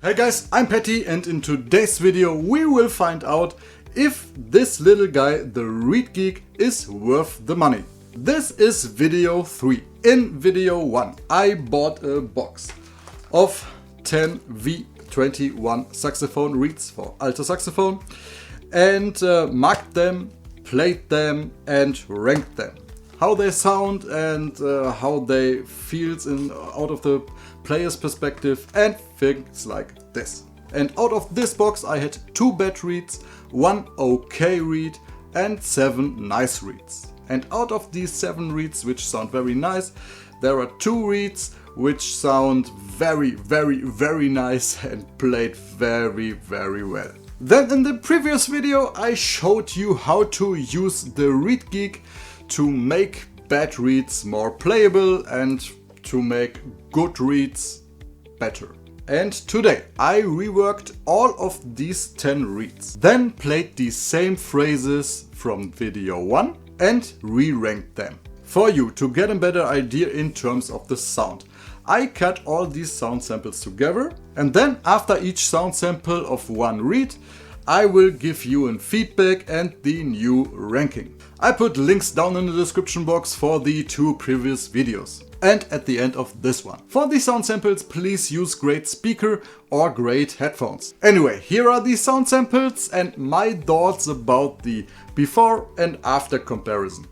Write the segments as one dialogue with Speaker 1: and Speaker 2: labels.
Speaker 1: Hey guys, I'm Pätty, and in today's video we will find out if this little guy, the ReedGeek, is worth the money. This is video 3. In video 1 I bought a box of 10 V21 saxophone reeds for alto saxophone and marked them, played them and ranked them. How they sound and how they feels out of the player's perspective and things like this. And out of this box I had 2 bad reeds, 1 okay reed and 7 nice reeds. And out of these 7 reeds which sound very nice, there are 2 reeds which sound very nice and played very well. Then in the previous video I showed you how to use the ReedGeek to make bad reeds more playable and to make good reeds better. And today I reworked all of these 10 reeds. Then played these same phrases from video 1 and re-ranked them. For you to get a better idea in terms of the sound, I cut all these sound samples together, and then after each sound sample of one reed I will give you a feedback and the new ranking. I put links down in the description box for the 2 previous videos and at the end of this one. For the sound samples please use great speaker or great headphones. Anyway, here are the sound samples and my thoughts about the before and after comparison.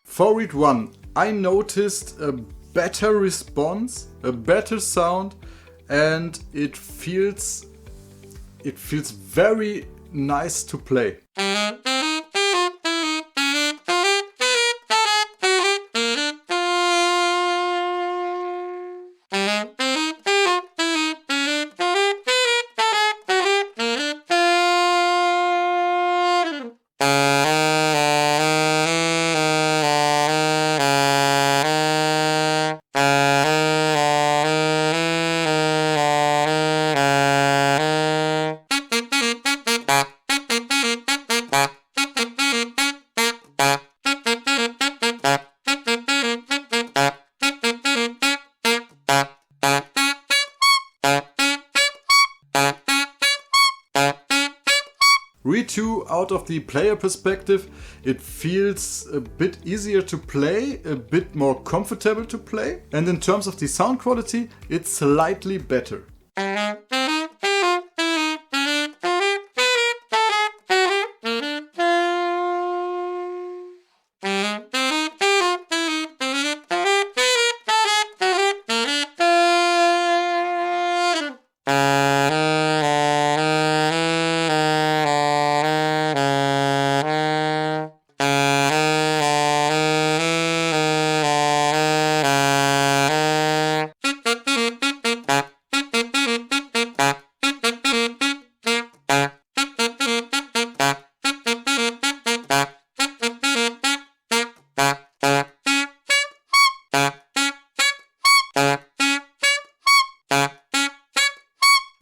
Speaker 1: For reed 1 I noticed a better response, a better sound, and it feels very nice to play. Reed 2, out of the player perspective, it feels a bit easier to play, a bit more comfortable to play, and in terms of the sound quality, it's slightly better.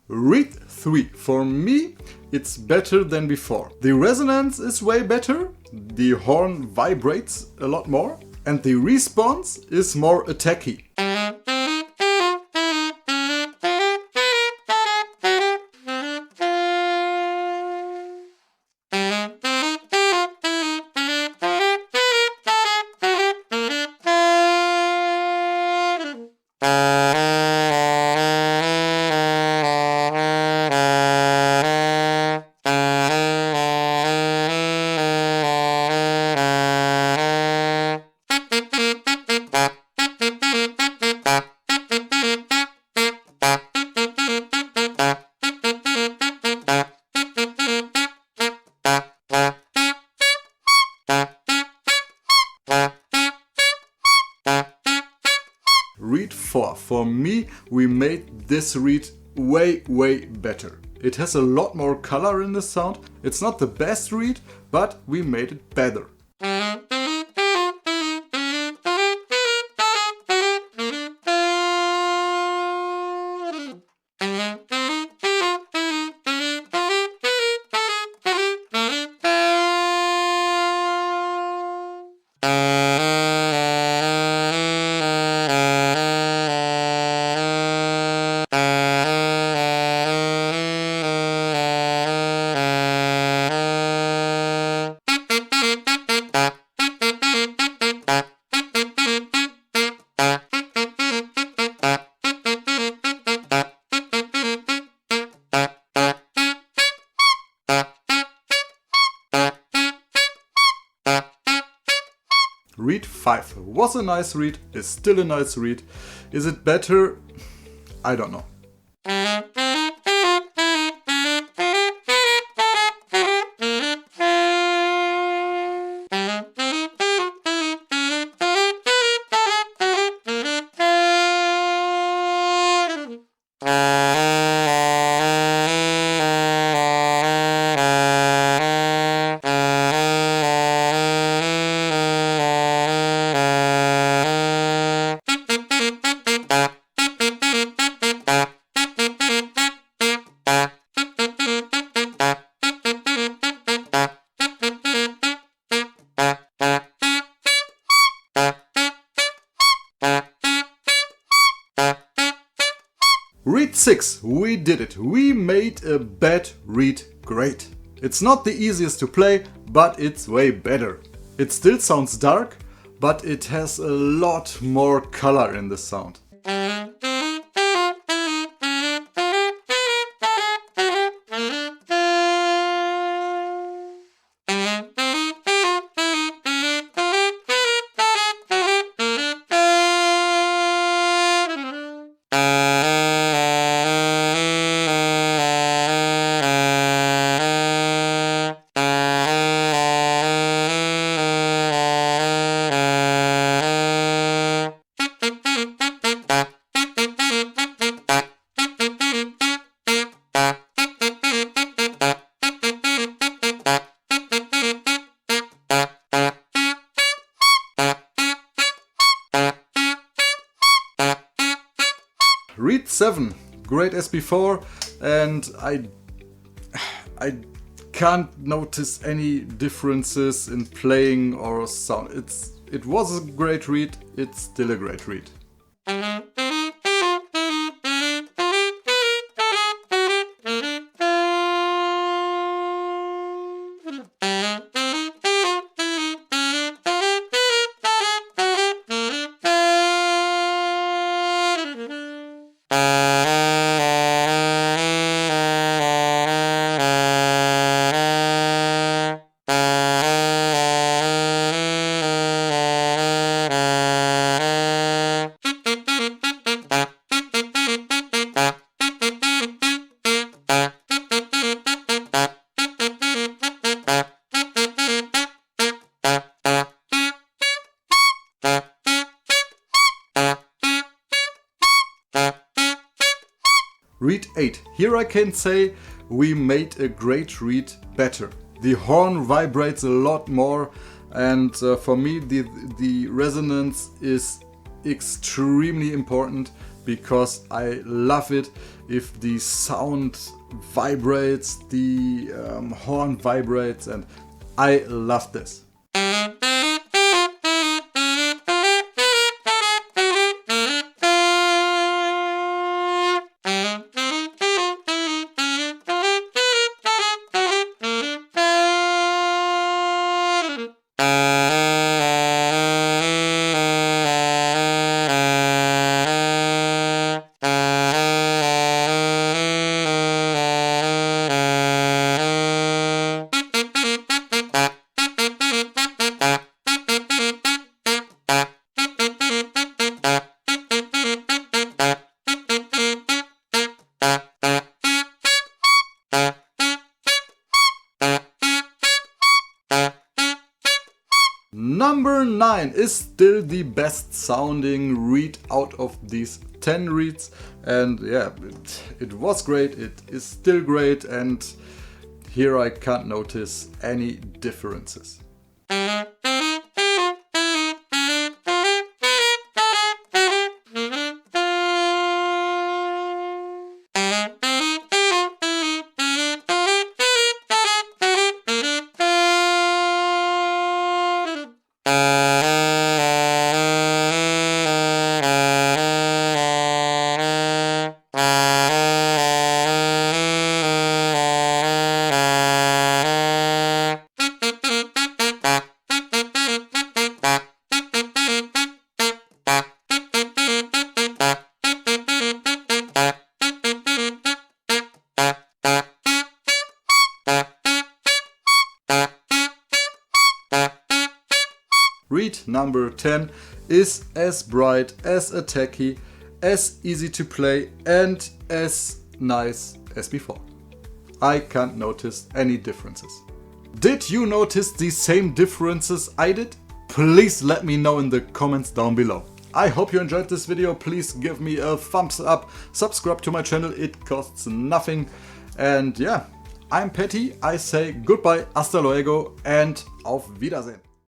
Speaker 1: Reed 3, for me, it's better than before. The resonance is way better, the horn vibrates a lot more, and the response is more attacky. for me, we made this reed way better. It has a lot more color in the sound. It's not the best reed, but we made it better. Reed 5 was a nice reed, is still a nice reed. Is it better? I don't know. Reed 6, we did it. We made a bad reed great. It's not the easiest to play, but it's way better. It still sounds dark, but it has a lot more color in the sound. Reed 7, great as before, and I can't notice any differences in playing or sound. It was a great reed, it's still a great reed. Reed 8. Here I can say we made a great reed better. The horn vibrates a lot more, and for me the resonance is extremely important because I love it if the sound vibrates, the horn vibrates, and I love this. Number 9 is still the best sounding reed out of these 10 reeds, and yeah, it was great, it is still great, and here I can't notice any differences. Reed number 10 is as bright, as attacky, as easy to play and as nice as before. I can't notice any differences. Did you notice the same differences I did? Please let me know in the comments down below. I hope you enjoyed this video. Please give me a thumbs up, subscribe to my channel, it costs nothing. And yeah, I'm Pätty, I say goodbye, hasta luego and auf Wiedersehen.